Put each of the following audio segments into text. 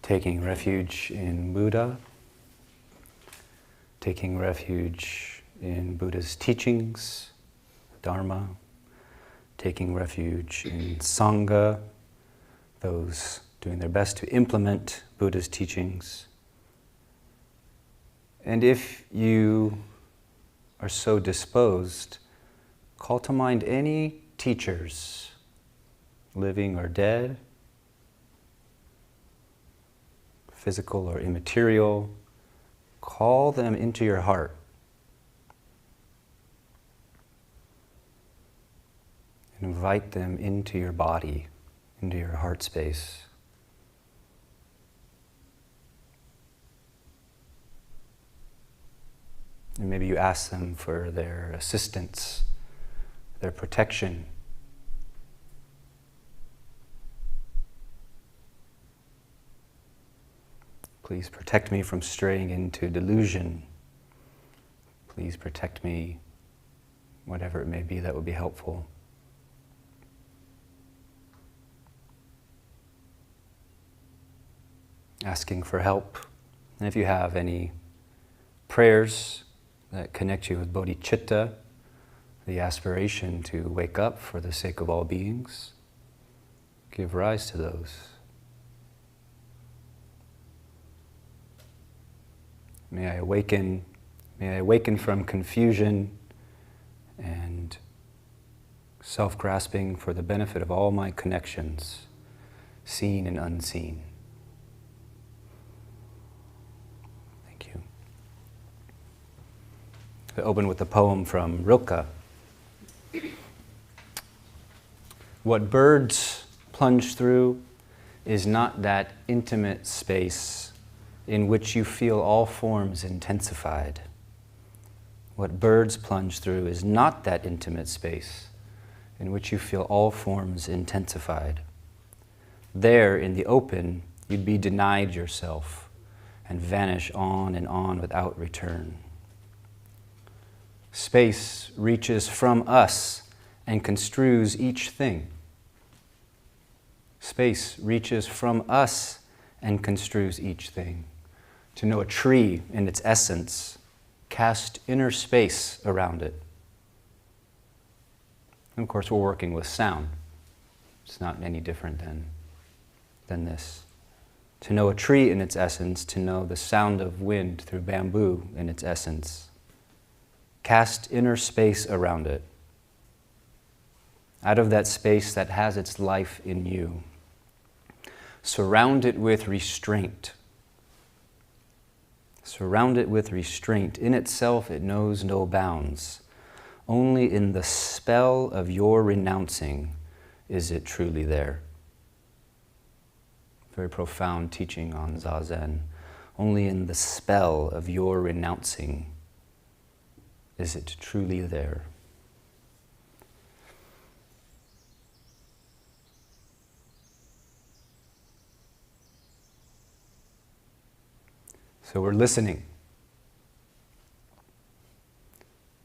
Taking refuge in Buddha, taking refuge in Buddha's teachings, Dharma, taking refuge in Sangha, those doing their best to implement Buddha's teachings. And if you are so disposed, call to mind any teachers, living or dead, physical or immaterial. Call them into your heart. Invite them into your body, into your heart space. And maybe you ask them for their assistance, their protection. Please protect me from straying into delusion. Please protect me, whatever it may be that would be helpful. Asking for help. And if you have any prayers that connect you with bodhicitta, the aspiration to wake up for the sake of all beings, give rise to those. May I awaken from confusion and self-grasping for the benefit of all my connections, seen and unseen. Thank you. I open with a poem from Rilke. What birds plunge through is not that intimate space in which you feel all forms intensified. What birds plunge through is not that intimate space in which you feel all forms intensified. There, in the open, you'd be denied yourself and vanish on and on without return. Space reaches from us and construes each thing. Space reaches from us and construes each thing. To know a tree in its essence, cast inner space around it. And of course, we're working with sound. It's not any different than this. To know a tree in its essence, to know the sound of wind through bamboo in its essence. Cast inner space around it. Out of that space that has its life in you. Surround it with restraint. Surround it with restraint. In itself, it knows no bounds. Only in the spell of your renouncing is it truly there. Very profound teaching on Zazen. Only in the spell of your renouncing is it truly there. So we're listening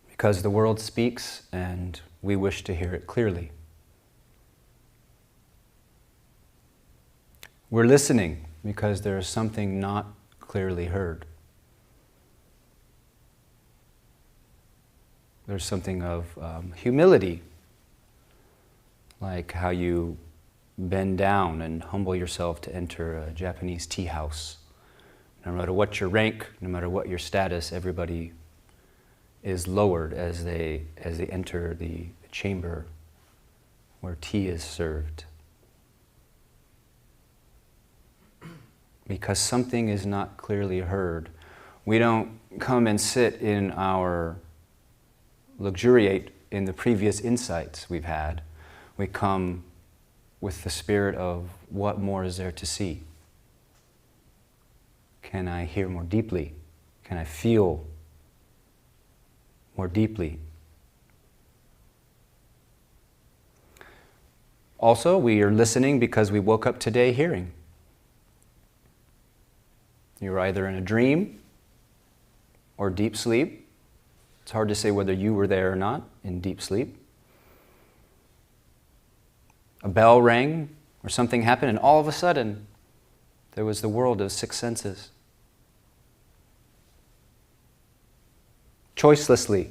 because the world speaks and we wish to hear it clearly. We're listening because there is something not clearly heard. There's something of humility, like how you bend down and humble yourself to enter a Japanese tea house. No matter what your rank, no matter what your status, everybody is lowered as they enter the chamber where tea is served. Because something is not clearly heard. We don't come and sit in luxuriate in the previous insights we've had. We come with the spirit of what more is there to see. Can I hear more deeply? Can I feel more deeply? Also, we are listening because we woke up today hearing. You're either in a dream or deep sleep. It's hard to say whether you were there or not in deep sleep. A bell rang Or something happened and all of a sudden there was the world of six senses. Choicelessly,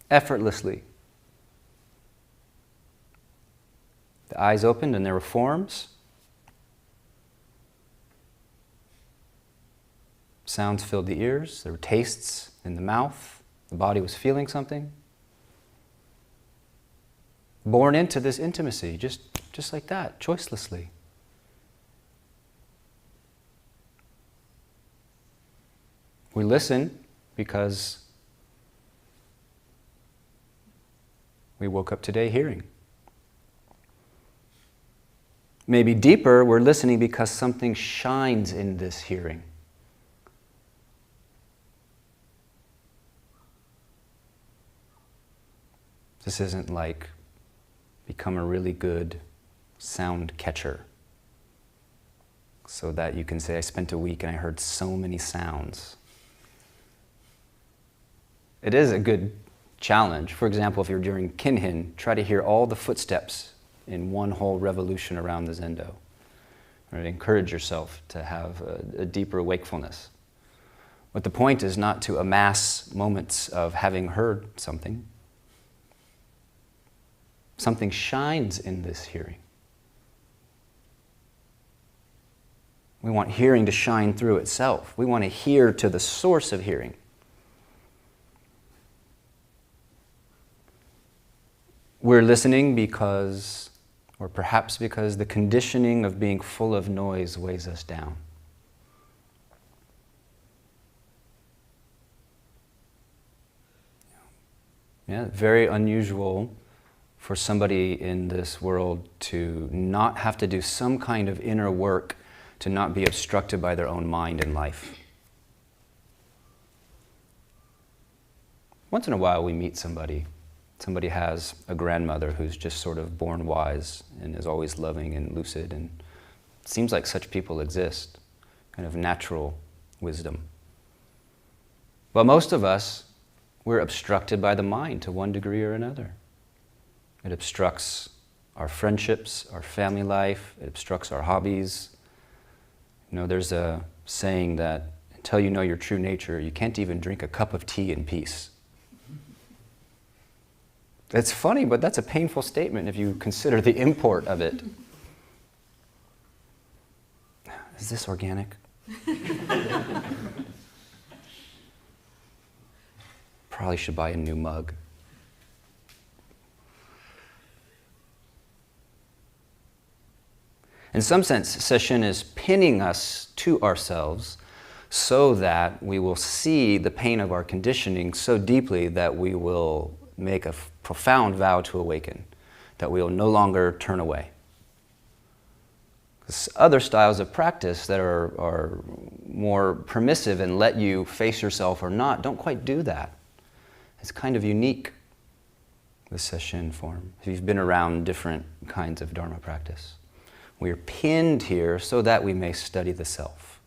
effortlessly. The eyes opened and there were forms. Sounds filled the ears. There were tastes in the mouth. The body was feeling something. Born into this intimacy, just like that, choicelessly. We listen because we woke up today hearing. Maybe deeper, we're listening because something shines in this hearing. This isn't like become a really good sound catcher so that you can say, I spent a week and I heard so many sounds. It is a good challenge. For example, if you're doing kinhin, try to hear all the footsteps in one whole revolution around the zendo. Right? Encourage yourself to have a deeper wakefulness. But the point is not to amass moments of having heard something. Something shines in this hearing. We want hearing to shine through itself. We want to hear to the source of hearing. We're listening because, or perhaps because, the conditioning of being full of noise weighs us down. Yeah, very unusual for somebody in this world to not have to do some kind of inner work to not be obstructed by their own mind and life. Once in a while we meet somebody. Somebody has a grandmother who's just sort of born wise and is always loving and lucid, and it seems like such people exist, kind of natural wisdom. But most of us, we're obstructed by the mind to one degree or another. It obstructs our friendships, our family life, it obstructs our hobbies. You know, there's a saying that until you know your true nature, you can't even drink a cup of tea in peace. It's funny, but that's a painful statement if you consider the import of it. Is this organic? Probably should buy a new mug. In some sense, Sesshin is pinning us to ourselves so that we will see the pain of our conditioning so deeply that we will make a profound vow to awaken, that we will no longer turn away. Because other styles of practice that are more permissive and let you face yourself or not don't quite do that. It's kind of unique, the Sesshin form, if you've been around different kinds of Dharma practice. We are pinned here so that we may study the self.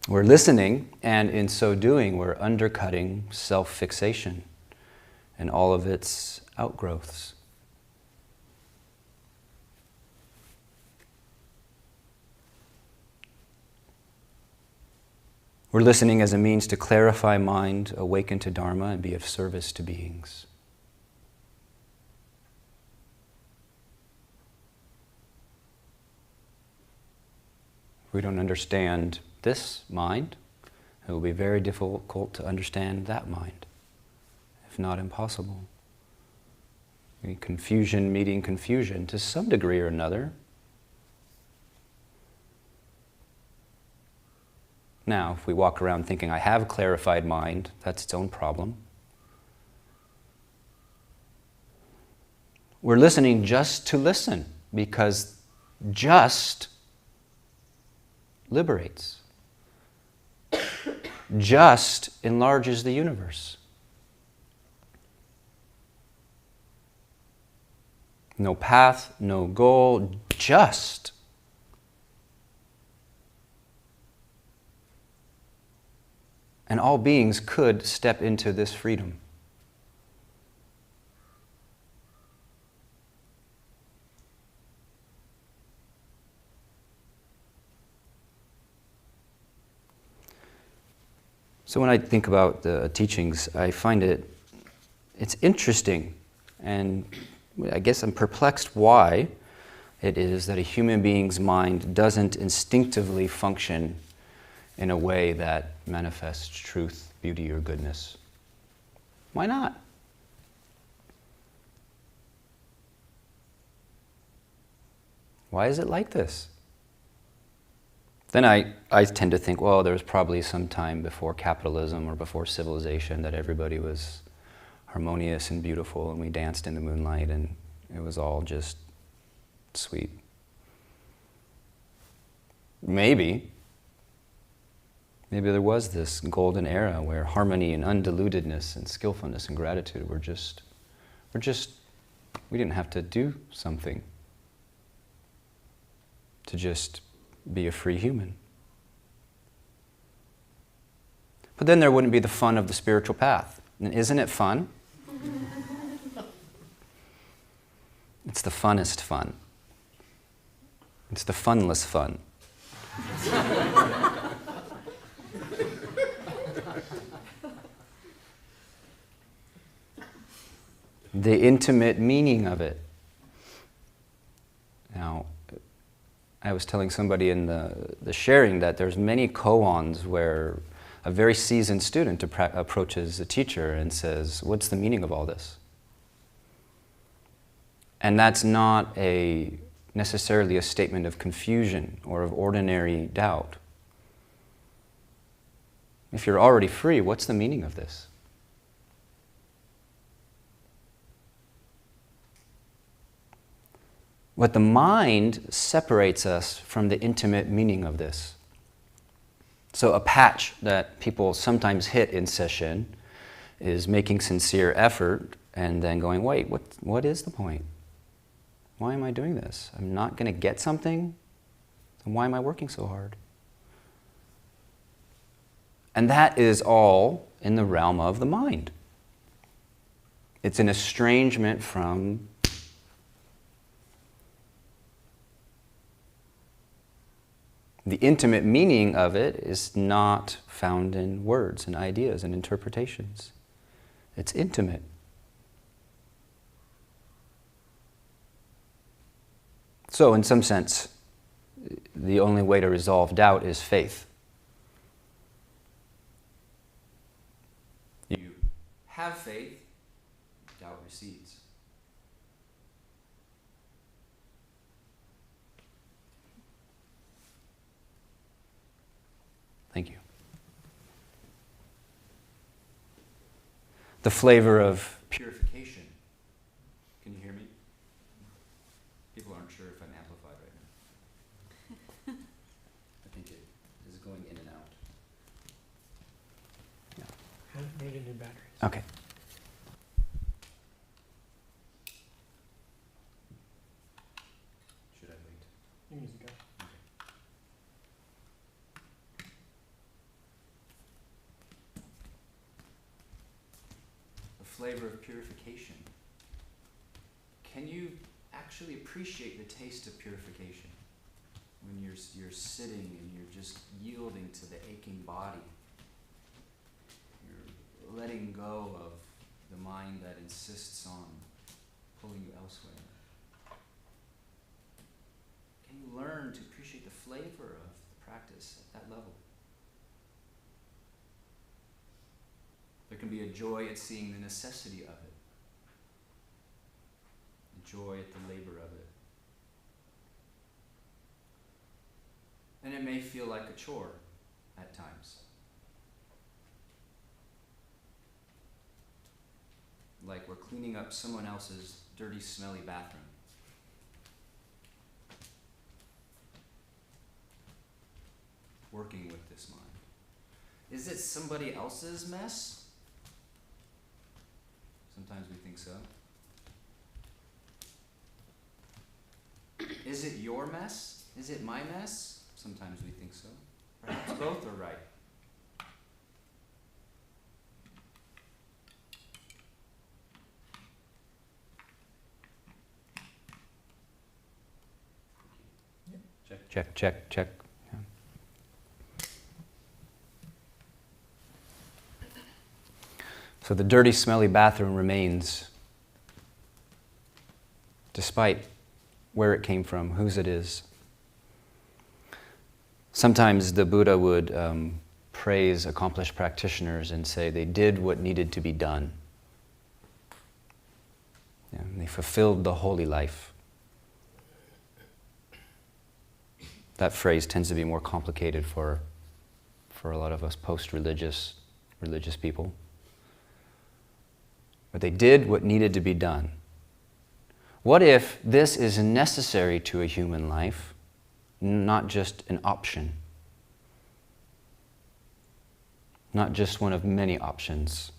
We're listening, and in so doing, we're undercutting self-fixation and all of its outgrowths. We're listening as a means to clarify mind, awaken to Dharma, and be of service to beings. If we don't understand this mind, it will be very difficult to understand that mind, if not impossible. Confusion meeting confusion to some degree or another. Now, if we walk around thinking, I have a clarified mind, that's its own problem. We're listening just to listen, because just liberates. Just enlarges the universe. No path, no goal, just. And all beings could step into this freedom. So when I think about the teachings, I find it's interesting, and I guess I'm perplexed why it is that a human being's mind doesn't instinctively function in a way that manifests truth, beauty, or goodness. Why not? Why is it like this? Then I tend to think, well, there was probably some time before capitalism or before civilization that everybody was harmonious and beautiful, and we danced in the moonlight, and it was all just sweet. Maybe there was this golden era where harmony and undilutedness and skillfulness and gratitude we didn't have to do something to just be a free human. But then there wouldn't be the fun of the spiritual path. And isn't it fun? It's the funnest fun. It's the funless fun. The intimate meaning of it. Now, I was telling somebody in the sharing that there's many koans where a very seasoned student approaches a teacher and says, "What's the meaning of all this?" And that's not necessarily a statement of confusion or of ordinary doubt. If you're already free, what's the meaning of this? But the mind separates us from the intimate meaning of this. So a patch that people sometimes hit in Sesshin is making sincere effort and then going, wait, what is the point? Why am I doing this? I'm not going to get something? Then why am I working so hard? And that is all in the realm of the mind. It's an estrangement from the intimate meaning of it is not found in words and ideas and interpretations. It's intimate. So, in some sense, the only way to resolve doubt is faith. You have faith, doubt recedes. Thank you. The flavor of purification. Can you hear me? People aren't sure if I'm amplified right now. I think it is going in and out. Yeah. I haven't needed new batteries. Okay. Should I wait? You can use the go. Flavor of purification. Can you actually appreciate the taste of purification when you're sitting and you're just yielding to the aching body? You're letting go of the mind that insists on pulling you elsewhere. Can you learn to appreciate the flavor of the practice at that level? There can be a joy at seeing the necessity of it, a joy at the labor of it. And it may feel like a chore at times. Like we're cleaning up someone else's dirty, smelly bathroom. Working with this mind. Is it somebody else's mess? Sometimes we think so. Is it your mess? Is it my mess? Sometimes we think so. Perhaps both are right. Check. Yeah. So the dirty, smelly bathroom remains despite where it came from, whose it is. Sometimes the Buddha would praise accomplished practitioners and say they did what needed to be done. Yeah, they fulfilled the holy life. That phrase tends to be more complicated for a lot of us post-religious people. But they did what needed to be done. What if this is necessary to a human life, not just an option? Not just one of many options.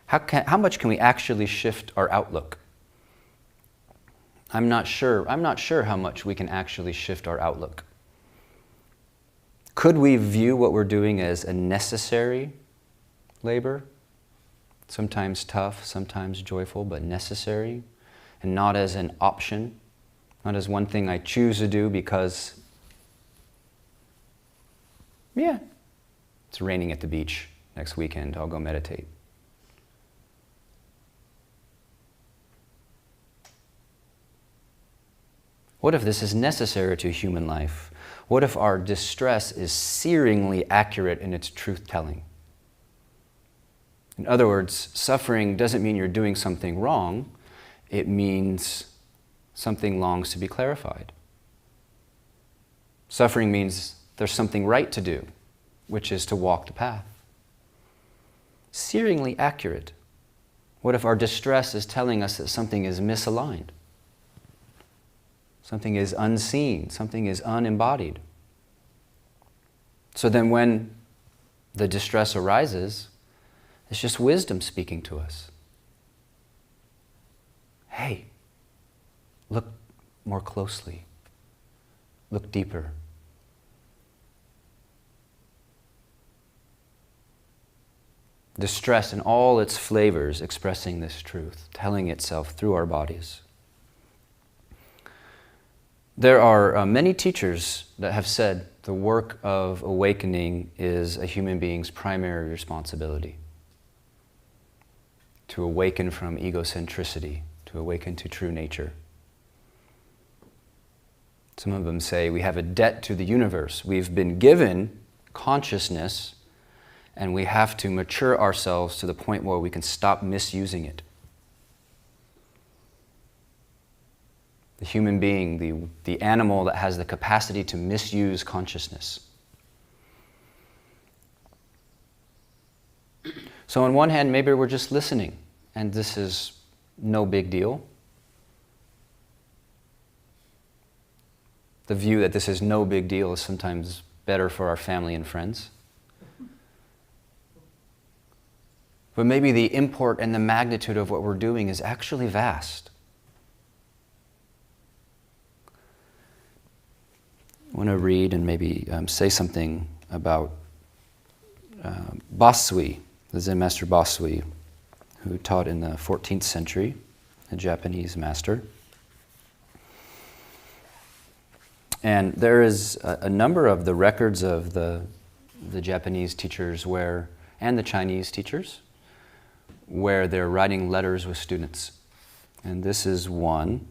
How much can we actually shift our outlook? I'm not sure how much we can actually shift our outlook. Could we view what we're doing as a necessary labor? Sometimes tough, sometimes joyful, but necessary, and not as an option, not as one thing I choose to do because, yeah, it's raining at the beach next weekend, I'll go meditate. What if this is necessary to human life? What if our distress is searingly accurate in its truth-telling? In other words, suffering doesn't mean you're doing something wrong. It means something longs to be clarified. Suffering means there's something right to do, which is to walk the path. Searingly accurate. What if our distress is telling us that something is misaligned? Something is unseen, something is unembodied. So then when the distress arises, it's just wisdom speaking to us. Hey, look more closely. Look deeper. Distress in all its flavors expressing this truth, telling itself through our bodies. There are many teachers that have said the work of awakening is a human being's primary responsibility. To awaken from egocentricity, to awaken to true nature. Some of them say we have a debt to the universe. We've been given consciousness, and we have to mature ourselves to the point where we can stop misusing it. The human being, the animal that has the capacity to misuse consciousness. So on one hand, maybe we're just listening, and this is no big deal. The view that this is no big deal is sometimes better for our family and friends. But maybe the import and the magnitude of what we're doing is actually vast. I want to read and maybe say something about Basui, the Zen master Basui, who taught in the 14th century, a Japanese master. And there is a number of the records of the Japanese teachers and the Chinese teachers, where they're writing letters with students. And this is one.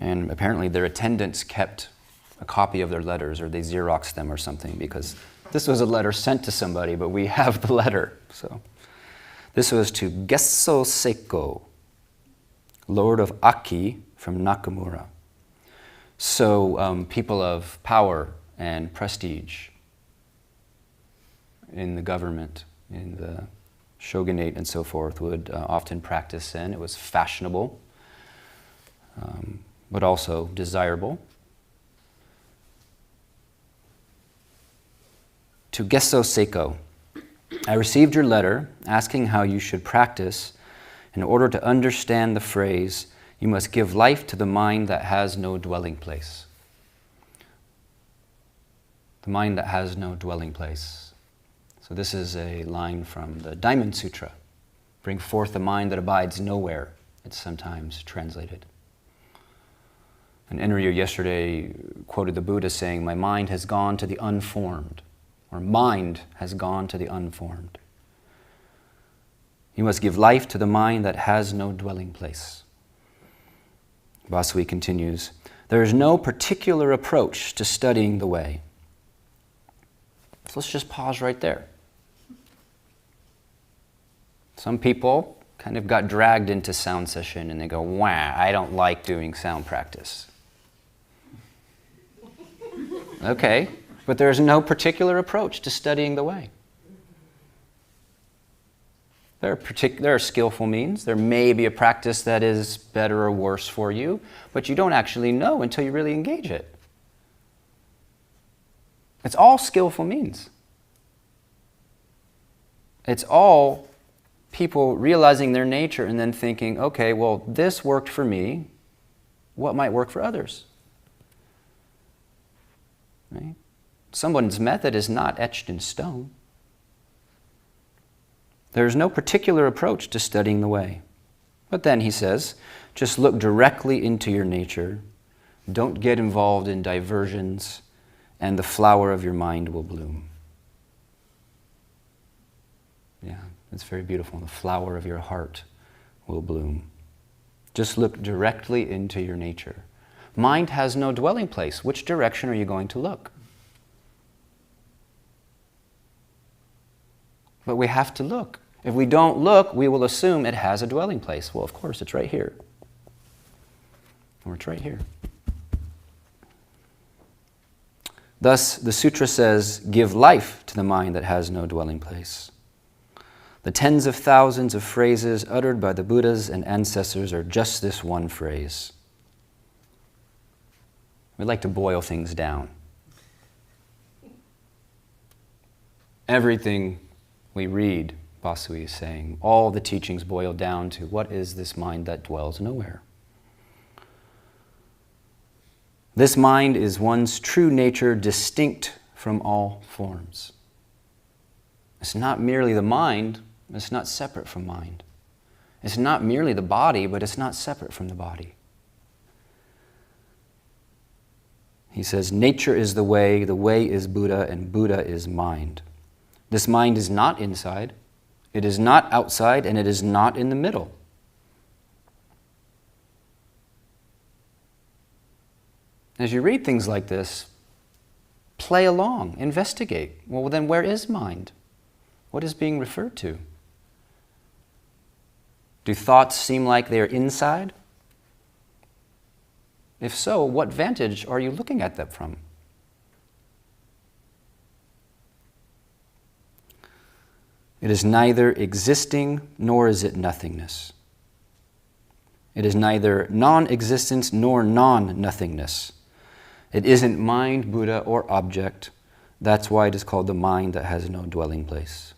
And apparently their attendants kept a copy of their letters, or they Xeroxed them or something, because this was a letter sent to somebody, but we have the letter. So this was to Gesso Seiko, Lord of Aki from Nakamura. So people of power and prestige in the government, in the shogunate and so forth, would often practice Zen. It was fashionable, but also desirable. To Gesso Seiko, I received your letter asking how you should practice in order to understand the phrase, you must give life to the mind that has no dwelling place. The mind that has no dwelling place. So this is a line from the Diamond Sutra. Bring forth the mind that abides nowhere, it's sometimes translated. An interview yesterday quoted the Buddha saying, "My mind has gone to the unformed," or "mind has gone to the unformed." You must give life to the mind that has no dwelling place. Vasui continues, there is no particular approach to studying the way. So let's just pause right there. Some people kind of got dragged into sound session and they go, "Wah, I don't like doing sound practice." Okay, but there's no particular approach to studying the way. There are skillful means. There may be a practice that is better or worse for you, but you don't actually know until you really engage it. It's all skillful means. It's all people realizing their nature and then thinking, okay, well, this worked for me. What might work for others? Right? Someone's method is not etched in stone. There is no particular approach to studying the way. But then, he says, just look directly into your nature. Don't get involved in diversions, and the flower of your mind will bloom. Yeah, that's very beautiful. The flower of your heart will bloom. Just look directly into your nature. Mind has no dwelling place. Which direction are you going to look? But we have to look. If we don't look, we will assume it has a dwelling place. Well, of course, it's right here. Or it's right here. Thus, the sutra says, give life to the mind that has no dwelling place. The tens of thousands of phrases uttered by the Buddhas and ancestors are just this one phrase. We like to boil things down. Everything we read, Vasui is saying, all the teachings boil down to what is this mind that dwells nowhere? This mind is one's true nature, distinct from all forms. It's not merely the mind, it's not separate from mind. It's not merely the body, but it's not separate from the body. He says, nature is the way is Buddha, and Buddha is mind. This mind is not inside, it is not outside, and it is not in the middle. As you read things like this, play along, investigate. Well, then where is mind? What is being referred to? Do thoughts seem like they are inside? If so, what vantage are you looking at them from? It is neither existing nor is it nothingness. It is neither non-existence nor non-nothingness. It isn't mind, Buddha, or object. That's why it is called the mind that has no dwelling place.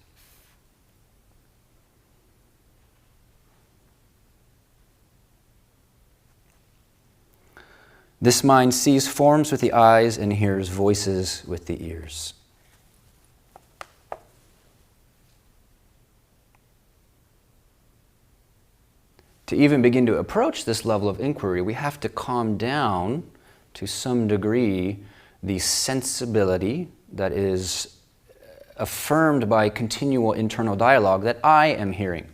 This mind sees forms with the eyes and hears voices with the ears. To even begin to approach this level of inquiry, we have to calm down to some degree the sensibility that is affirmed by continual internal dialogue that I am hearing.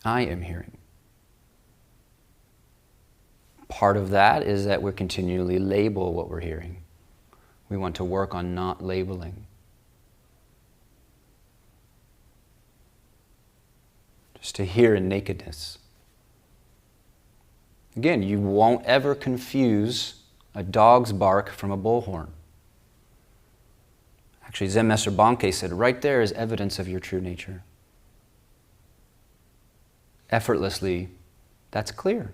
I am hearing. Part of that is that we continually label what we're hearing. We want to work on not labeling. Just to hear in nakedness. Again, you won't ever confuse a dog's bark from a bullhorn. Actually, Zen Master Bankei said, right there is evidence of your true nature. Effortlessly, that's clear.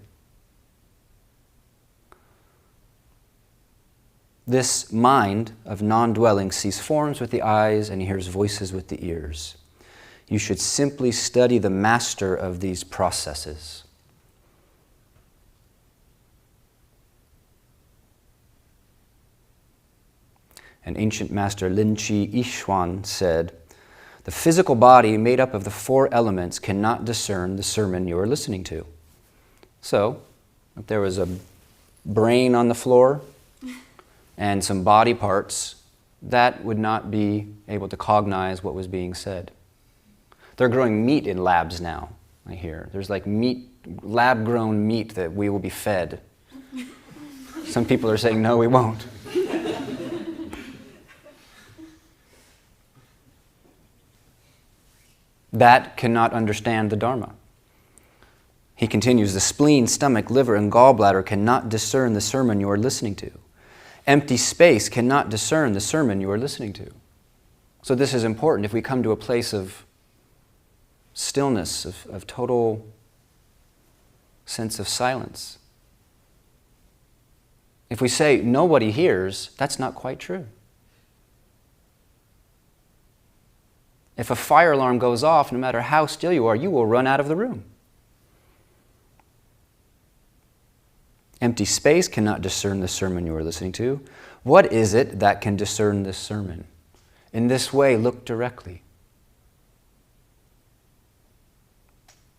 This mind of non-dwelling sees forms with the eyes and hears voices with the ears. You should simply study the master of these processes. An ancient master, Lin Chi Yixuan, said, The physical body made up of the 4 elements cannot discern the sermon you are listening to. So, if there was a brain on the floor and some body parts, that would not be able to cognize what was being said. They're growing meat in labs now, I hear. There's like meat, lab-grown meat that we will be fed. Some people are saying, no, we won't. That cannot understand the Dharma. He continues, the spleen, stomach, liver, and gallbladder cannot discern the sermon you are listening to. Empty space cannot discern the sermon you are listening to. So this is important if we come to a place of stillness, of total sense of silence. If we say nobody hears, that's not quite true. If a fire alarm goes off, no matter how still you are, you will run out of the room. Empty space cannot discern the sermon you are listening to. What is it that can discern this sermon? In this way, look directly.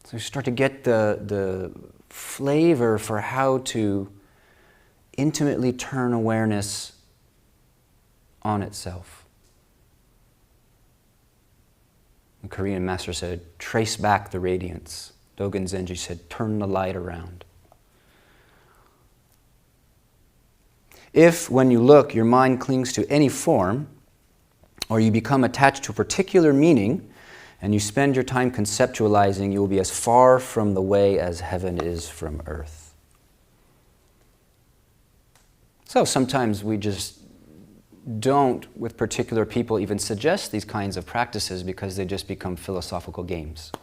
So you start to get the flavor for how to intimately turn awareness on itself. The Korean master said, trace back the radiance. Dogen Zenji said, turn the light around. If, when you look, your mind clings to any form, or you become attached to a particular meaning, and you spend your time conceptualizing, you will be as far from the way as heaven is from earth. So sometimes we just don't, with particular people, even suggest these kinds of practices because they just become philosophical games.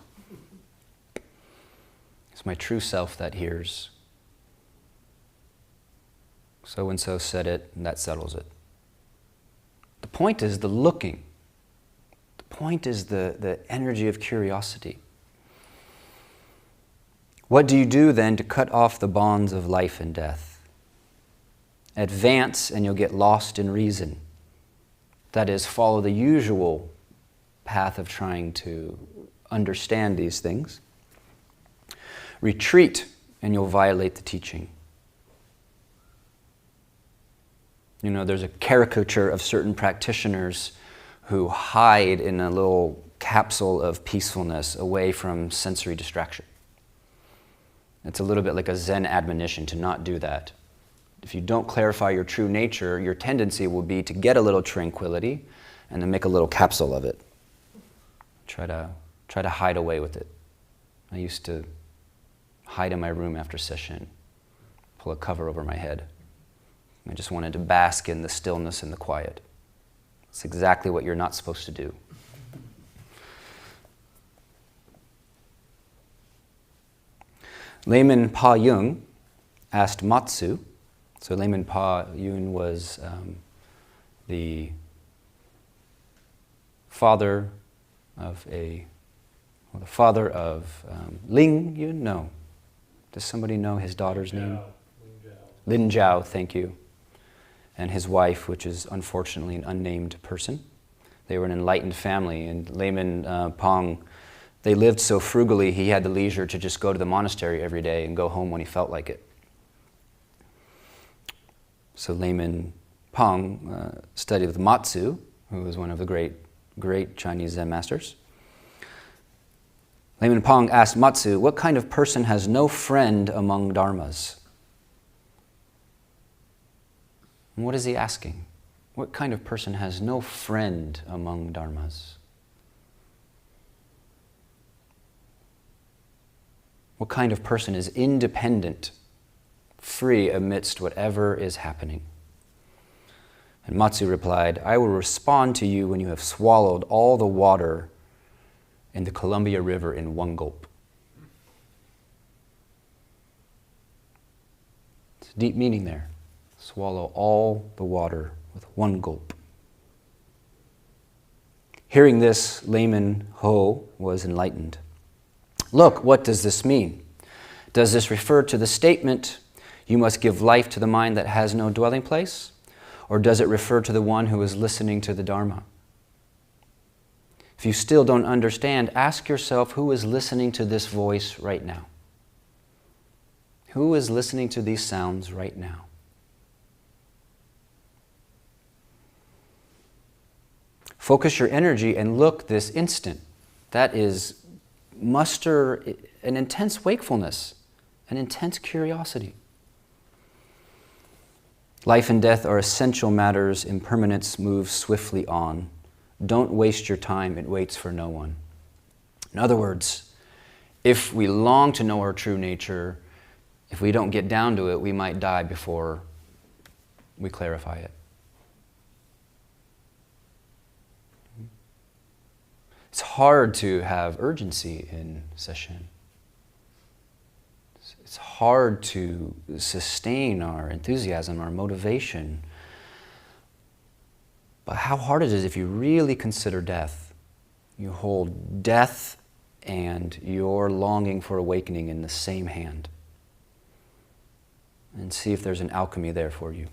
It's my true self that hears. So-and-so said it, and that settles it. The point is the looking. The point is the energy of curiosity. What do you do then to cut off the bonds of life and death? Advance and you'll get lost in reason. That is, follow the usual path of trying to understand these things. Retreat and you'll violate the teaching. You know, there's a caricature of certain practitioners who hide in a little capsule of peacefulness away from sensory distraction. It's a little bit like a Zen admonition to not do that. If you don't clarify your true nature, your tendency will be to get a little tranquility and then make a little capsule of it. Try to hide away with it. I used to hide in my room after Sesshin, pull a cover over my head. I just wanted to bask in the stillness and the quiet. It's exactly what you're not supposed to do. Layman Pa Yung asked Matsu. So Layman Pa Yung was the father of Ling Yun? No. Does somebody know his daughter's name? Lin Zhao, thank you. And his wife, which is unfortunately an unnamed person. They were an enlightened family, and Layman Pong, they lived so frugally he had the leisure to just go to the monastery every day and go home when he felt like it. So Layman Pong studied with Matsu, who was one of the great Chinese Zen masters. Layman Pong asked Matsu, what kind of person has no friend among dharmas? And what is he asking? What kind of person has no friend among dharmas? What kind of person is independent, free amidst whatever is happening? And Matsu replied, I will respond to you when you have swallowed all the water in the Columbia River in one gulp. It's a deep meaning there. Swallow all the water with one gulp. Hearing this, Layman Ho was enlightened. Look, what does this mean? Does this refer to the statement, you must give life to the mind that has no dwelling place? Or does it refer to the one who is listening to the Dharma? If you still don't understand, ask yourself who is listening to this voice right now. Who is listening to these sounds right now? Focus your energy and look this instant. That is, muster an intense wakefulness, an intense curiosity. Life and death are essential matters. Impermanence moves swiftly on. Don't waste your time. It waits for no one. In other words, if we long to know our true nature, if we don't get down to it, we might die before we clarify it. It's hard to have urgency in Sesshin. It's hard to sustain our enthusiasm, our motivation. But how hard it is if you really consider death. You hold death and your longing for awakening in the same hand. And see if there's an alchemy there for you.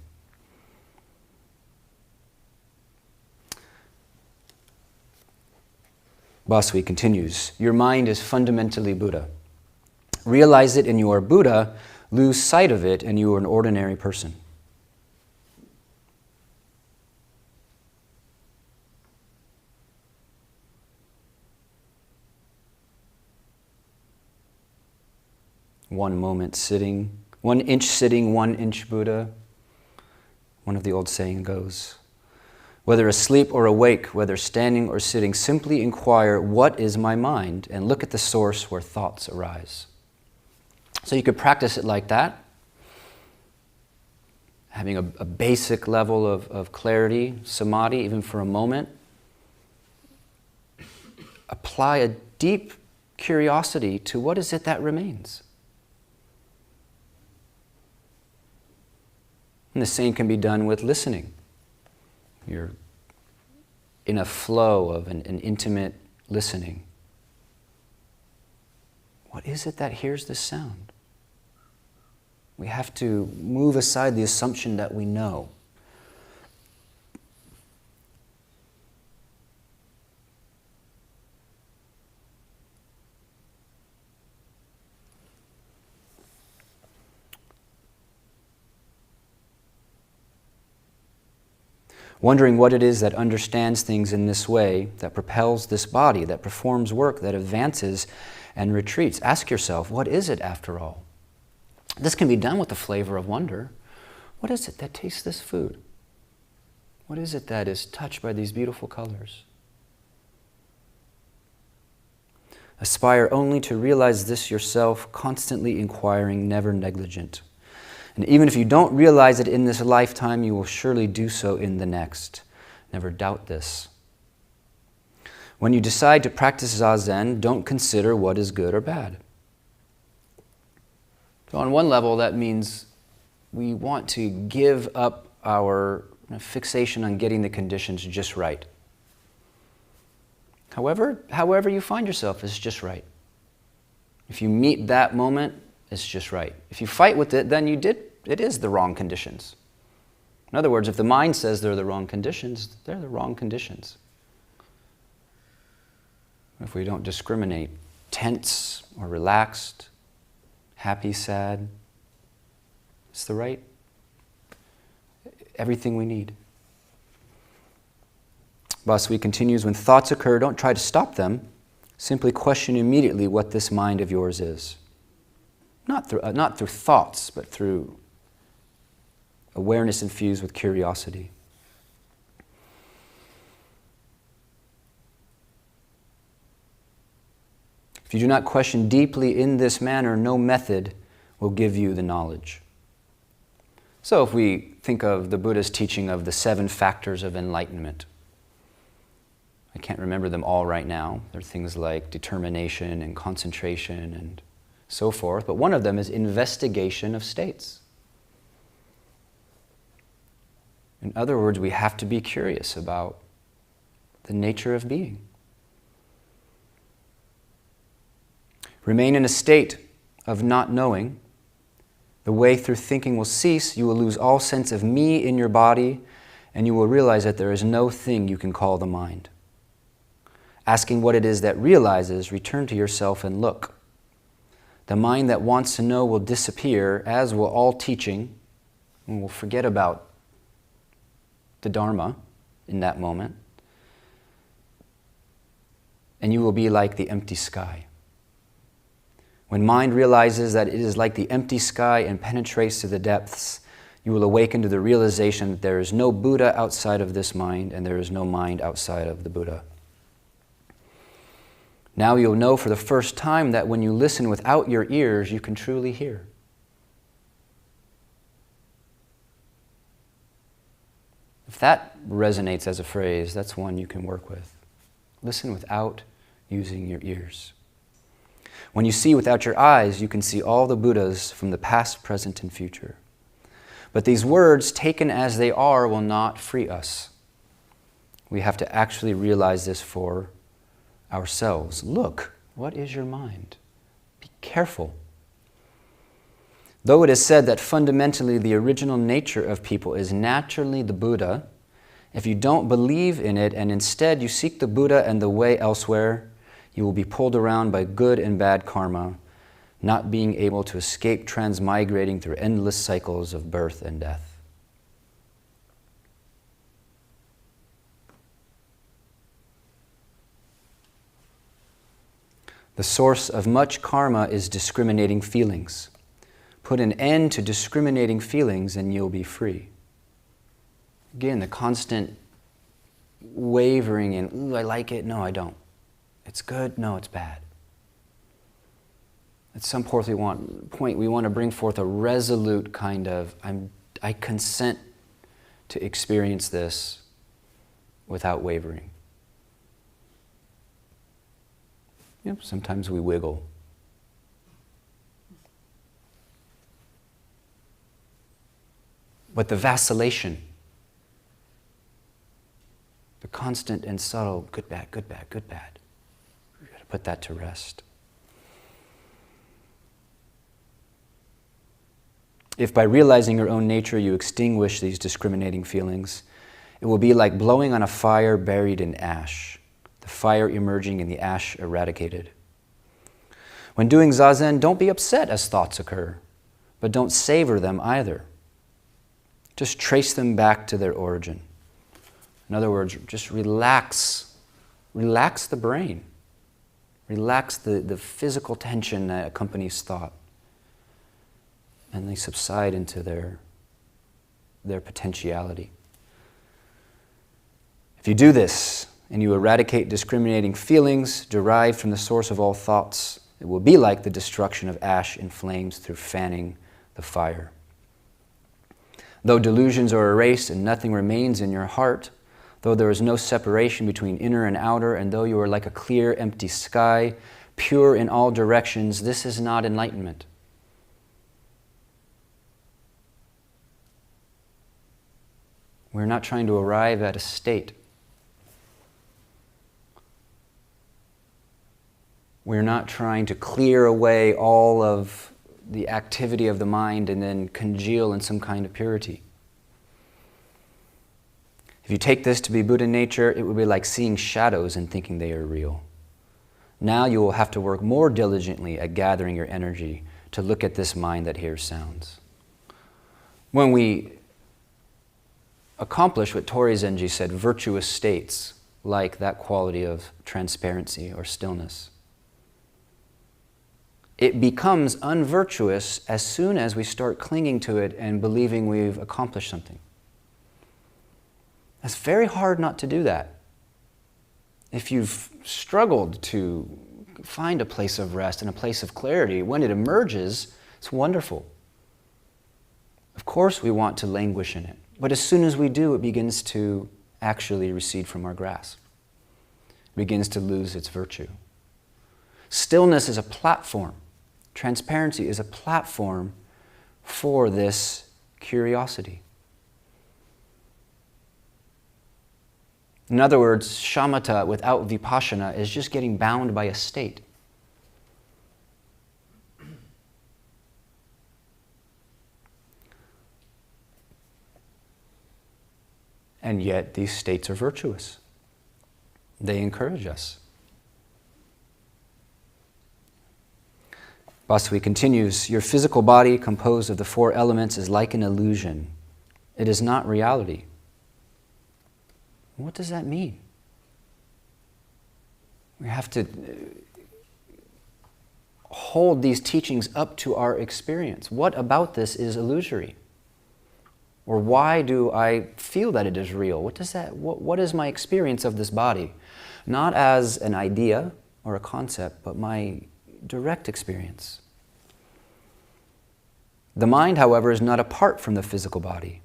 Basui continues, your mind is fundamentally Buddha. Realize it and you are Buddha, lose sight of it and you are an ordinary person. One moment sitting, 1 inch sitting, 1 inch Buddha. One of the old saying goes, whether asleep or awake, whether standing or sitting, simply inquire, what is my mind? And look at the source where thoughts arise. So you could practice it like that, having a basic level of clarity, samadhi, even for a moment. Apply a deep curiosity to what is it that remains. And the same can be done with listening. You're in a flow of an intimate listening. What is it that hears this sound? We have to move aside the assumption that we know. Wondering what it is that understands things in this way, that propels this body, that performs work, that advances and retreats. Ask yourself, what is it after all? This can be done with the flavor of wonder. What is it that tastes this food? What is it that is touched by these beautiful colors? Aspire only to realize this yourself, constantly inquiring, never negligent. And even if you don't realize it in this lifetime, you will surely do so in the next. Never doubt this. When you decide to practice Zazen, don't consider what is good or bad. So on one level, that means we want to give up our fixation on getting the conditions just right. However you find yourself is just right. If you meet that moment, it's just right. If you fight with it, then it is the wrong conditions. In other words, if the mind says they're the wrong conditions, they're the wrong conditions. If we don't discriminate, tense or relaxed, happy, sad, it's the right, everything we need. Basui continues, when thoughts occur, don't try to stop them. Simply question immediately what this mind of yours is. Not through thoughts, but through awareness infused with curiosity. If you do not question deeply in this manner, no method will give you the knowledge. So if we think of the Buddha's teaching of the 7 factors of enlightenment, I can't remember them all right now. There are things like determination and concentration and so forth, but one of them is investigation of states. In other words, we have to be curious about the nature of being. Remain in a state of not knowing. The way through thinking will cease. You will lose all sense of me in your body, and you will realize that there is no thing you can call the mind. Asking what it is that realizes, return to yourself and look. The mind that wants to know will disappear, as will all teaching, and will forget about the Dharma in that moment. And you will be like the empty sky. When mind realizes that it is like the empty sky and penetrates to the depths, you will awaken to the realization that there is no Buddha outside of this mind and there is no mind outside of the Buddha. Now you'll know for the first time that when you listen without your ears, you can truly hear. If that resonates as a phrase, that's one you can work with. Listen without using your ears. When you see without your eyes, you can see all the Buddhas from the past, present, and future. But these words, taken as they are, will not free us. We have to actually realize this for ourselves. Look, what is your mind? Be careful. Though it is said that fundamentally the original nature of people is naturally the Buddha, if you don't believe in it and instead you seek the Buddha and the way elsewhere, you will be pulled around by good and bad karma, not being able to escape transmigrating through endless cycles of birth and death. The source of much karma is discriminating feelings. Put an end to discriminating feelings and you'll be free. Again, the constant wavering in, ooh, I like it, no, I don't. It's good, no, it's bad. At some point we want to bring forth a resolute kind of, I consent to experience this without wavering. Yep, sometimes we wiggle. But the vacillation, the constant and subtle good, bad, good, bad, good, bad, we've got to put that to rest. If by realizing your own nature you extinguish these discriminating feelings, it will be like blowing on a fire buried in ash, the fire emerging and the ash eradicated. When doing Zazen, don't be upset as thoughts occur, but don't savor them either. Just trace them back to their origin. In other words, just relax the brain. Relax the physical tension that accompanies thought. And they subside into their potentiality. If you do this, and you eradicate discriminating feelings derived from the source of all thoughts, it will be like the destruction of ash in flames through fanning the fire. Though delusions are erased and nothing remains in your heart, though there is no separation between inner and outer, and though you are like a clear, empty sky, pure in all directions, this is not enlightenment. We're not trying to arrive at a state. We're not trying to clear away all of the activity of the mind and then congeal in some kind of purity. If you take this to be Buddha nature, it would be like seeing shadows and thinking they are real. Now you will have to work more diligently at gathering your energy to look at this mind that hears sounds. When we accomplish what Tori Zenji said, virtuous states, like that quality of transparency or stillness, it becomes unvirtuous as soon as we start clinging to it and believing we've accomplished something. It's very hard not to do that. If you've struggled to find a place of rest and a place of clarity, when it emerges, it's wonderful. Of course we want to languish in it, but as soon as we do, it begins to actually recede from our grasp. It begins to lose its virtue. Stillness is a platform. Transparency is a platform for this curiosity. In other words, shamatha without vipassana is just getting bound by a state. And yet these states are virtuous. They encourage us. Basui continues, your physical body composed of the four elements is like an illusion. It is not reality. What does that mean? We have to hold these teachings up to our experience. What about this is illusory? Or why do I feel that it is real? What is my experience of this body? Not as an idea or a concept, but my direct experience. The mind, however, is not apart from the physical body.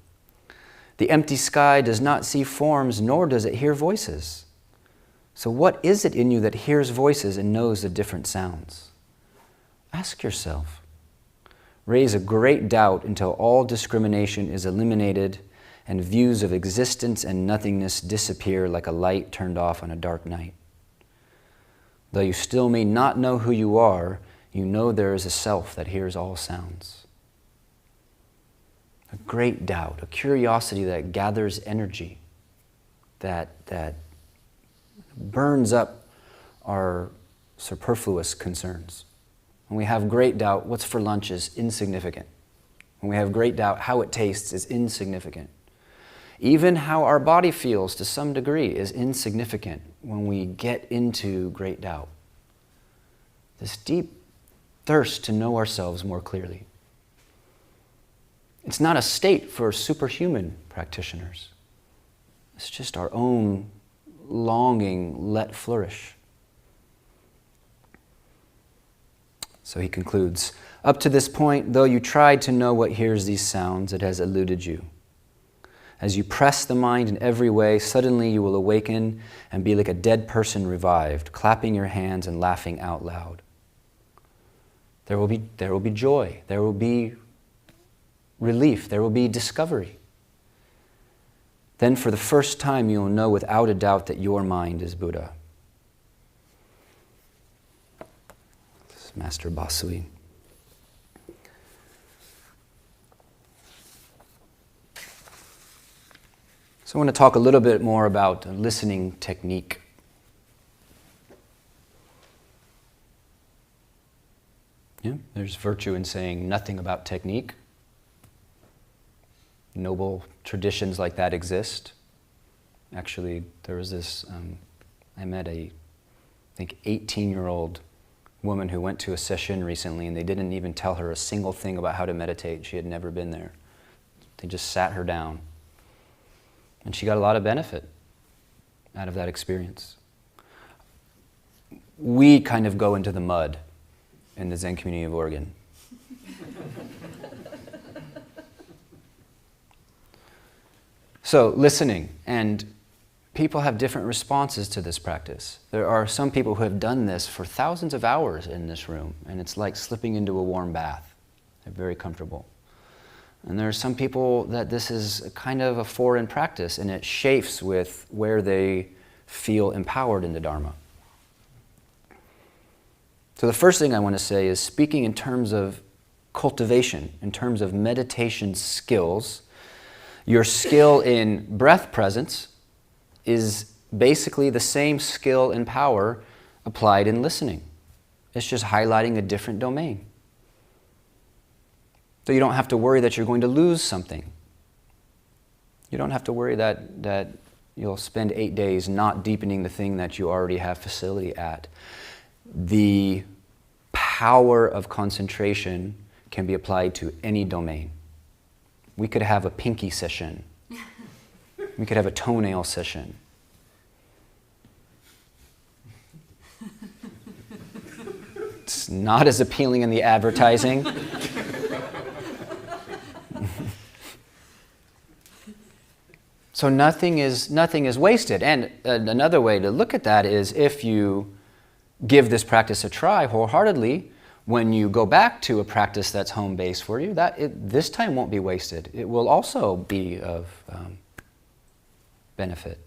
The empty sky does not see forms, nor does it hear voices. So what is it in you that hears voices and knows the different sounds? Ask yourself. Raise a great doubt until all discrimination is eliminated and views of existence and nothingness disappear like a light turned off on a dark night. Though you still may not know who you are, you know there is a self that hears all sounds. A great doubt, a curiosity that gathers energy, that burns up our superfluous concerns. When we have great doubt, what's for lunch is insignificant. When we have great doubt, how it tastes is insignificant. Even how our body feels to some degree is insignificant when we get into great doubt. This deep thirst to know ourselves more clearly. It's not a state for superhuman practitioners. It's just our own longing let flourish. So he concludes, up to this point, though you tried to know what hears these sounds, it has eluded you. As you press the mind in every way, suddenly you will awaken and be like a dead person revived, clapping your hands and laughing out loud. There will be joy, there will be relief, there will be discovery. Then for the first time you will know without a doubt that your mind is Buddha. This is Master Basui. So I want to talk a little bit more about listening technique. Yeah, there's virtue in saying nothing about technique. Noble traditions like that exist. Actually, there was this, I met I think 18-year-old woman who went to a session recently, and they didn't even tell her a single thing about how to meditate. She had never been there. They just sat her down. And she got a lot of benefit out of that experience. We kind of go into the mud in the Zen community of Oregon. So, listening, and people have different responses to this practice. There are some people who have done this for thousands of hours in this room, and it's like slipping into a warm bath. They're very comfortable. And there are some people that this is kind of a foreign practice, and it chafes with where they feel empowered in the Dharma. So the first thing I want to say is, speaking in terms of cultivation, in terms of meditation skills, your skill in breath presence is basically the same skill and power applied in listening. It's just highlighting a different domain. So you don't have to worry that you're going to lose something. You don't have to worry that you'll spend 8 days not deepening the thing that you already have facility at. The power of concentration can be applied to any domain. We could have a pinky session. We could have a toenail session. It's not as appealing in the advertising. So nothing is wasted. And another way to look at that is, if you give this practice a try wholeheartedly, when you go back to a practice that's home-based for you, this time won't be wasted. It will also be of benefit.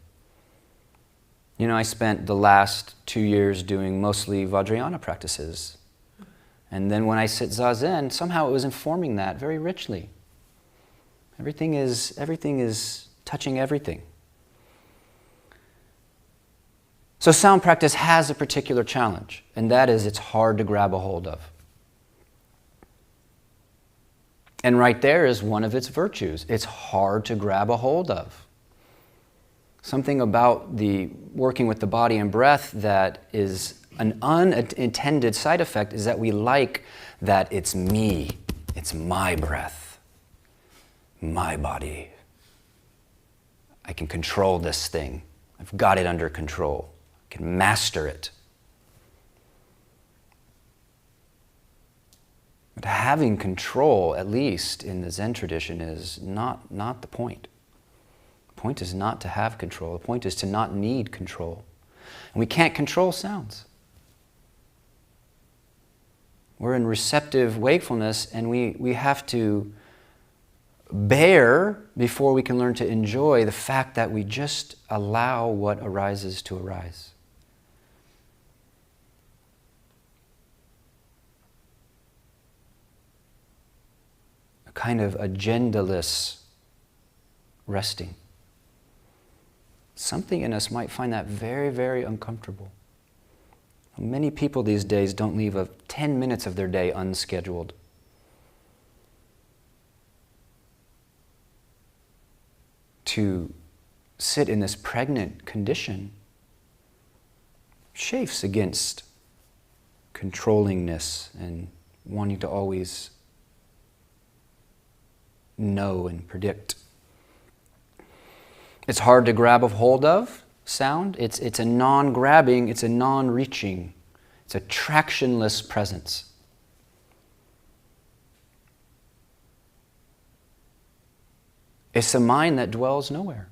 You know, I spent the last 2 years doing mostly Vajrayana practices. And then when I sit Zazen, somehow it was informing that very richly. Everything is touching everything. So sound practice has a particular challenge, and that is it's hard to grab a hold of. And right there is one of its virtues. It's hard to grab a hold of. Something about the working with the body and breath that is an unintended side effect is that we like that it's me, it's my breath, my body. I can control this thing. I've got it under control. I can master it. But having control, at least in the Zen tradition, is not the point. The point is not to have control. The point is to not need control. And we can't control sounds. We're in receptive wakefulness, and we have to bear before we can learn to enjoy the fact that we just allow what arises to arise. A kind of agendaless resting. Something in us might find that very, very uncomfortable. Many people these days don't leave 10 minutes of their day unscheduled. To sit in this pregnant condition chafes against controllingness and wanting to always know and predict. It's hard to grab a hold of sound. It's a non-grabbing, it's a non-reaching, it's a tractionless presence. It's a mind that dwells nowhere.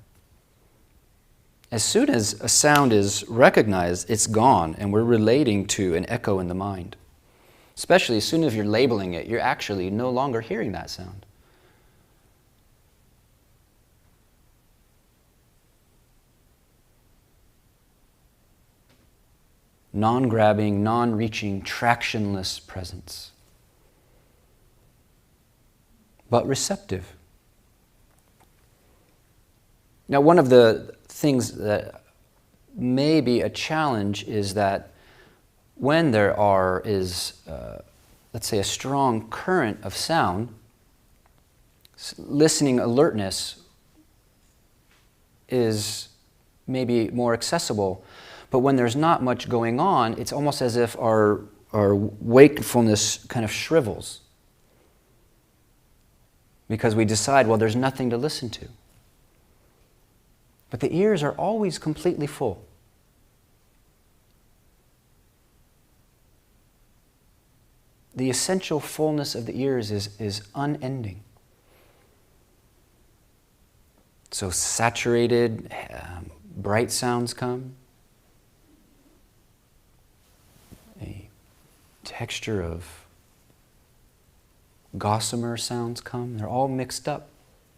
As soon as a sound is recognized, it's gone, and we're relating to an echo in the mind. Especially as soon as you're labeling it, you're actually no longer hearing that sound. Non-grabbing, non-reaching, tractionless presence. But receptive. Now, one of the things that may be a challenge is that when there is, let's say, a strong current of sound, listening alertness is maybe more accessible. But when there's not much going on, it's almost as if our wakefulness kind of shrivels. Because we decide, well, there's nothing to listen to. But the ears are always completely full. The essential fullness of the ears is unending. So saturated, bright sounds come. A texture of gossamer sounds come. They're all mixed up.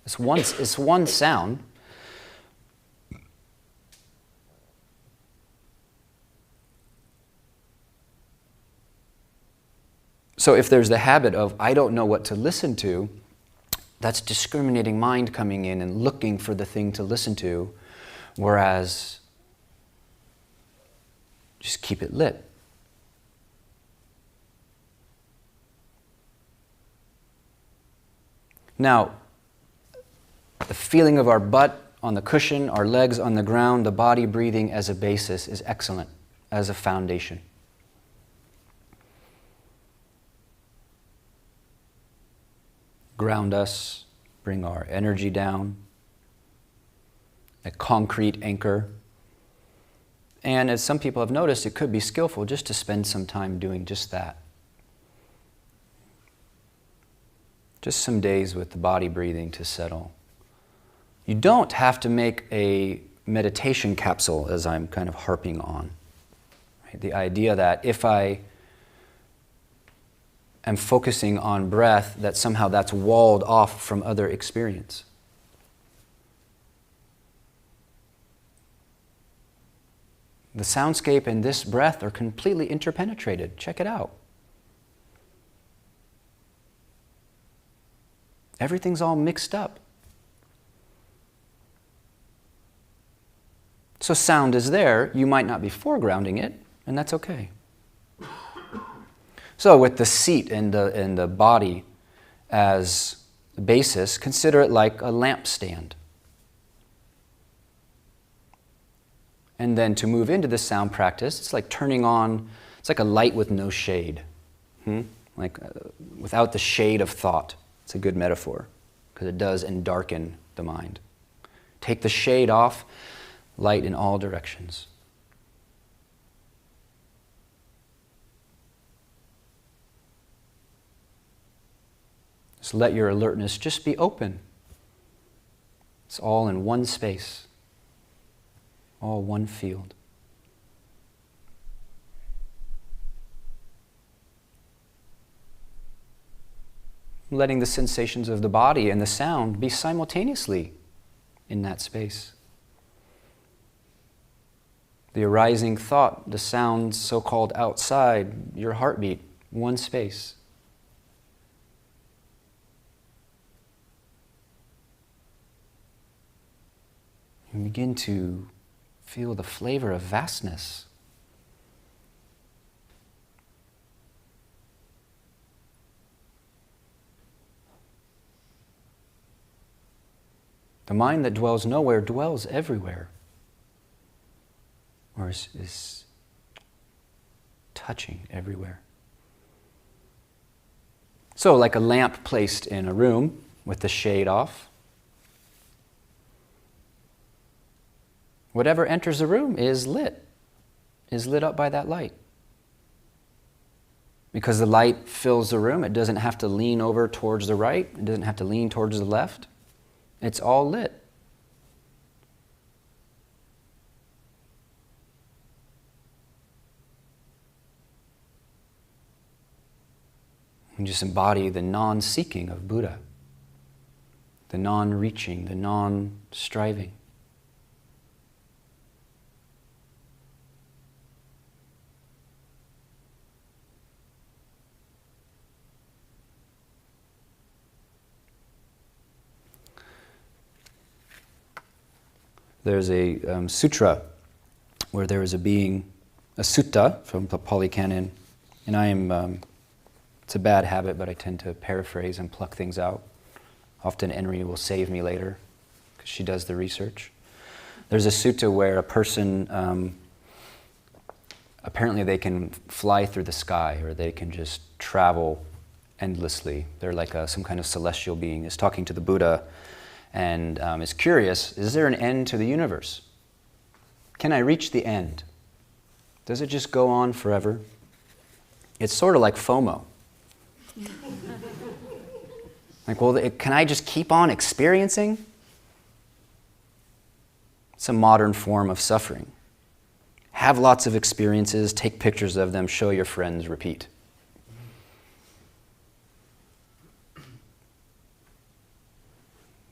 It's one sound. So if there's the habit of, I don't know what to listen to, that's discriminating mind coming in and looking for the thing to listen to, whereas just keep it lit. Now, the feeling of our butt on the cushion, our legs on the ground, the body breathing as a basis is excellent, as a foundation. Ground us, bring our energy down, a concrete anchor. And as some people have noticed, it could be skillful just to spend some time doing just that. Just some days with the body breathing to settle. You don't have to make a meditation capsule, as I'm kind of harping on. Right? The idea that if I am focusing on breath, that somehow that's walled off from other experience. The soundscape and this breath are completely interpenetrated. Check it out. Everything's all mixed up. So sound is there. You might not be foregrounding it, and that's okay. So with the seat and the body as the basis, consider it like a lampstand. And then to move into the sound practice, it's like turning on, it's like a light with no shade. Like without the shade of thought. It's a good metaphor because it does darken the mind. Take the shade off, light in all directions. Just let your alertness just be open. It's all in one space, all one field. Letting the sensations of the body and the sound be simultaneously in that space. The arising thought, the sounds so-called outside, your heartbeat, one space. And begin to feel the flavor of vastness. The mind that dwells nowhere dwells everywhere, or is touching everywhere. So, like a lamp placed in a room with the shade off, whatever enters the room is lit up by that light. Because the light fills the room, it doesn't have to lean over towards the right, it doesn't have to lean towards the left. It's all lit. And just embody the non-seeking of Buddha, the non-reaching, the non-striving. There's a sutra where there is a being, a sutta from the Pali Canon, and it's a bad habit, but I tend to paraphrase and pluck things out. Often Enri will save me later, because she does the research. There's a sutta where a person, apparently they can fly through the sky, or they can just travel endlessly. They're like some kind of celestial being, is talking to the Buddha, and is curious, is there an end to the universe? Can I reach the end? Does it just go on forever? It's sort of like FOMO. Like, well, can I just keep on experiencing? It's a modern form of suffering. Have lots of experiences, take pictures of them, show your friends, repeat.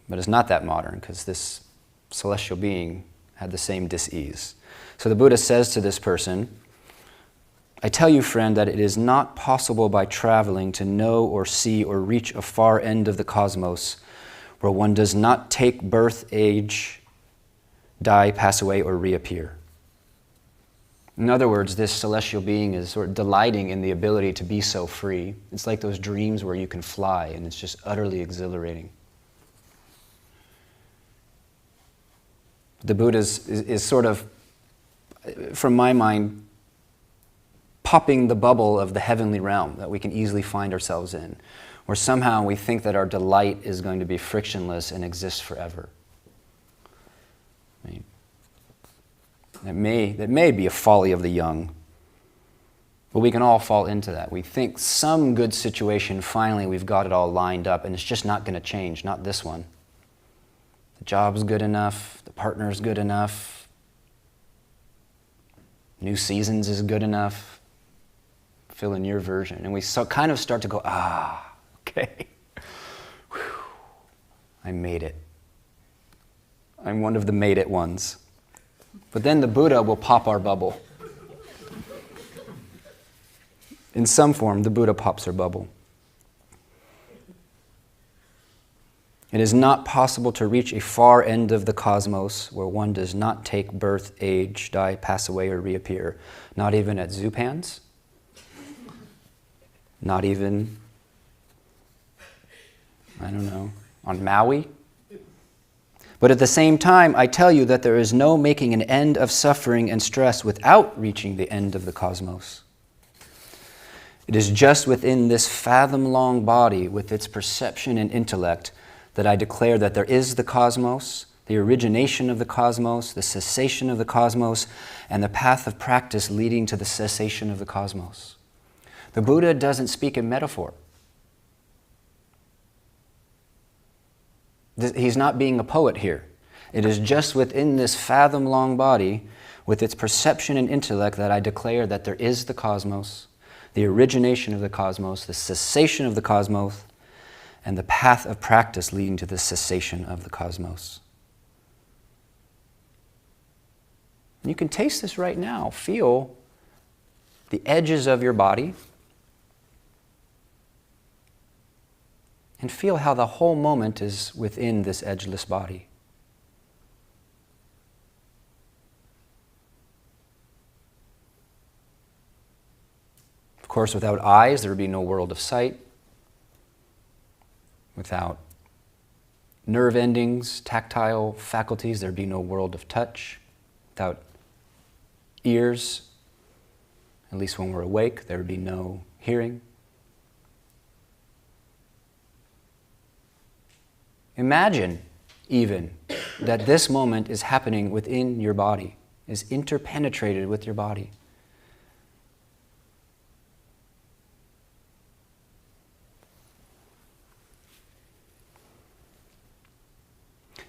But it's not that modern, because this celestial being had the same dis-ease. So the Buddha says to this person, I tell you, friend, that it is not possible by traveling to know or see or reach a far end of the cosmos where one does not take birth, age, die, pass away, or reappear. In other words, this celestial being is sort of delighting in the ability to be so free. It's like those dreams where you can fly, and it's just utterly exhilarating. The Buddha is sort of, from my mind, popping the bubble of the heavenly realm that we can easily find ourselves in, where somehow we think that our delight is going to be frictionless and exist forever. I mean, that may be a folly of the young, but we can all fall into that. We think some good situation, finally we've got it all lined up, and it's just not going to change, not this one. The job's good enough, the partner's good enough, new seasons is good enough. Fill in your version. And we kind of start to go, okay. Whew. I made it. I'm one of the made it ones. But then the Buddha will pop our bubble. In some form, the Buddha pops our bubble. It is not possible to reach a far end of the cosmos where one does not take birth, age, die, pass away, or reappear. Not even at Zupan's. Not even I don't know, on Maui? But at the same time, I tell you that there is no making an end of suffering and stress without reaching the end of the cosmos. It is just within this fathom-long body, with its perception and intellect, that I declare that there is the cosmos, the origination of the cosmos, the cessation of the cosmos, and the path of practice leading to the cessation of the cosmos. The Buddha doesn't speak in metaphor. He's not being a poet here. It is just within this fathom-long body, with its perception and intellect, that I declare that there is the cosmos, the origination of the cosmos, the cessation of the cosmos, and the path of practice leading to the cessation of the cosmos. You can taste this right now. Feel the edges of your body and feel how the whole moment is within this edgeless body. Of course, without eyes, there would be no world of sight. Without nerve endings, tactile faculties, there'd be no world of touch. Without ears, at least when we're awake, there would be no hearing. Imagine even that this moment is happening within your body, is interpenetrated with your body.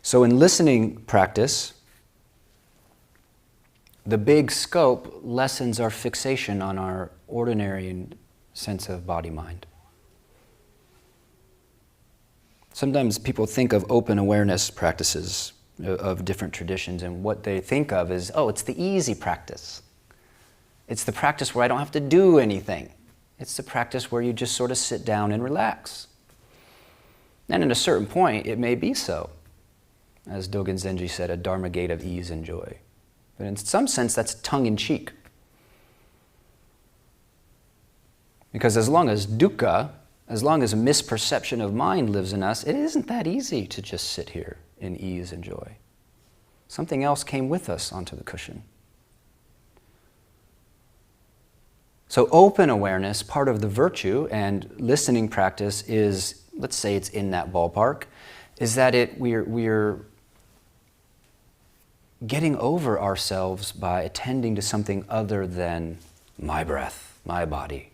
So in listening practice, the big scope lessens our fixation on our ordinary sense of body-mind. Sometimes people think of open awareness practices of different traditions, and what they think of is, oh, it's the easy practice. It's the practice where I don't have to do anything. It's the practice where you just sort of sit down and relax. And at a certain point, it may be so. As Dogen Zenji said, a Dharma gate of ease and joy. But in some sense, that's tongue-in-cheek. Because as long as dukkha, as long as a misperception of mind lives in us, it isn't that easy to just sit here in ease and joy. Something else came with us onto the cushion. So open awareness, part of the virtue and listening practice is, let's say it's in that ballpark, is that we're getting over ourselves by attending to something other than my breath, my body.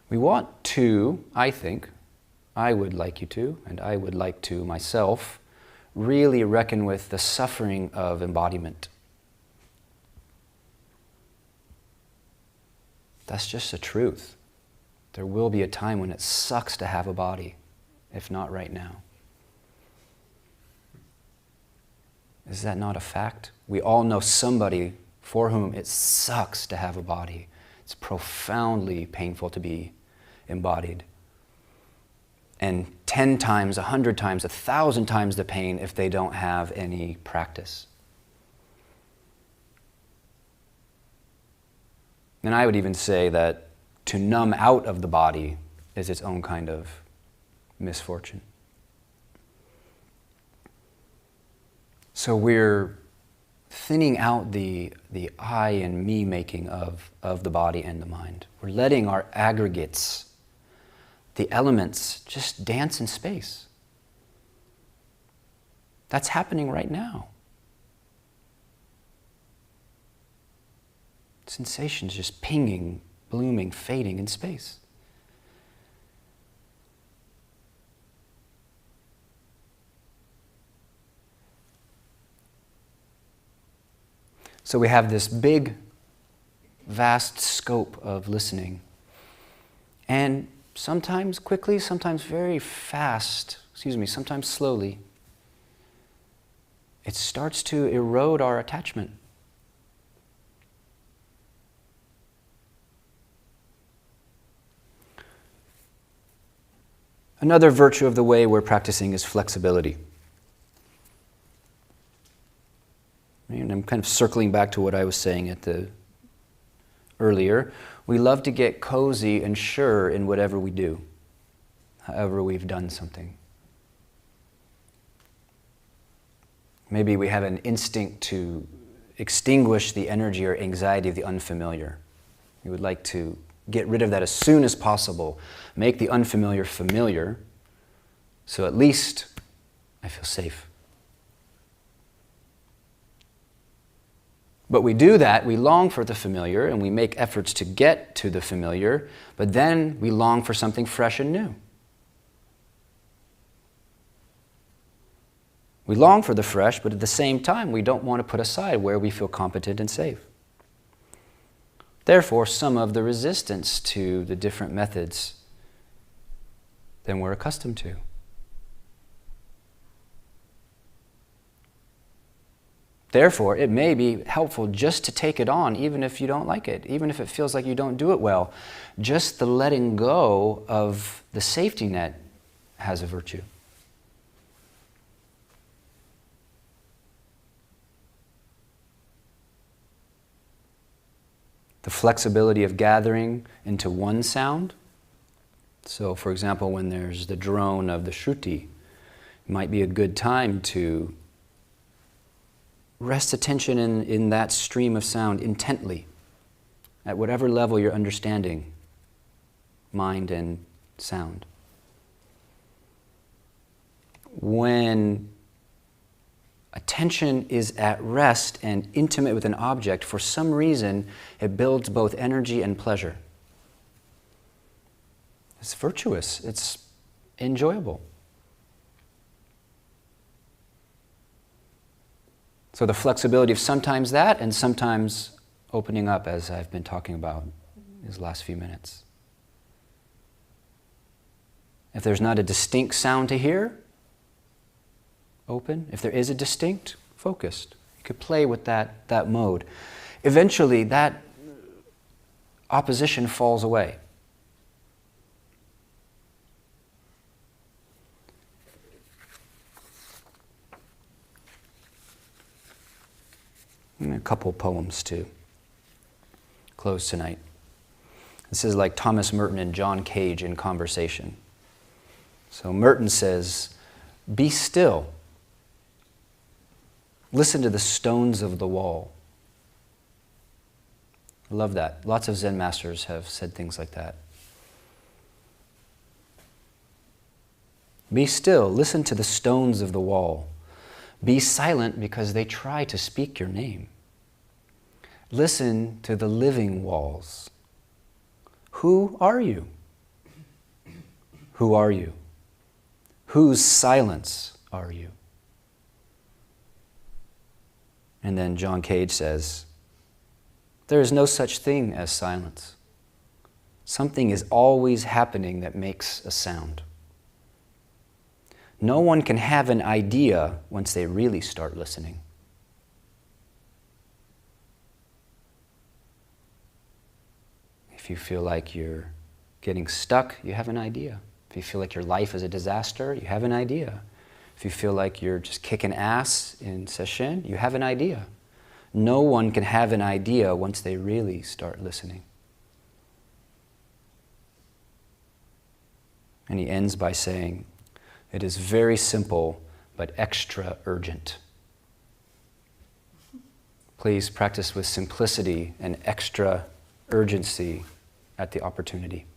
We want to, I think, I would like you to, and I would like to myself, really reckon with the suffering of embodiment. That's just the truth. There will be a time when it sucks to have a body, if not right now. Is that not a fact? We all know somebody for whom it sucks to have a body. It's profoundly painful to be embodied. And 10 times, 100 times, 1,000 times the pain if they don't have any practice. And I would even say that to numb out of the body is its own kind of misfortune. So we're thinning out the I and me making of the body and the mind. We're letting our aggregates, the elements, just dance in space. That's happening right now. Sensations just pinging, blooming, fading in space. So we have this big, vast scope of listening. And sometimes quickly, sometimes very fast, sometimes slowly, it starts to erode our attachment. Another virtue of the way we're practicing is flexibility. And I'm kind of circling back to what I was saying at the earlier, we love to get cozy and sure in whatever we do, however we've done something. Maybe we have an instinct to extinguish the energy or anxiety of the unfamiliar. We would like to get rid of that as soon as possible, make the unfamiliar familiar, so at least I feel safe. But we do that, we long for the familiar, and we make efforts to get to the familiar, but then we long for something fresh and new. We long for the fresh, but at the same time, we don't want to put aside where we feel competent and safe. Therefore, some of the resistance to the different methods than we're accustomed to. Therefore, it may be helpful just to take it on, even if you don't like it, even if it feels like you don't do it well. Just the letting go of the safety net has a virtue. The flexibility of gathering into one sound. So, for example, when there's the drone of the Shruti, it might be a good time to rest attention in that stream of sound intently, at whatever level you're understanding mind and sound. When attention is at rest and intimate with an object, for some reason, it builds both energy and pleasure. It's virtuous. It's enjoyable. So the flexibility of sometimes that and sometimes opening up, as I've been talking about these last few minutes. If there's not a distinct sound to hear, open. If there is a distinct, focused. You could play with that mode. Eventually, that opposition falls away. And a couple poems to close tonight. This is like Thomas Merton and John Cage in conversation. So Merton says, "Be still. Listen to the stones of the wall." I love that. Lots of Zen masters have said things like that. Be still. Listen to the stones of the wall. Be silent because they try to speak your name. Listen to the living walls. Who are you? Who are you? Whose silence are you? And then John Cage says, there is no such thing as silence. Something is always happening that makes a sound. No one can have an idea once they really start listening. If you feel like you're getting stuck, you have an idea. If you feel like your life is a disaster, you have an idea. If you feel like you're just kicking ass in Sesshin, you have an idea. No one can have an idea once they really start listening. And he ends by saying, it is very simple, but extra urgent. Please practice with simplicity and extra urgency at the opportunity.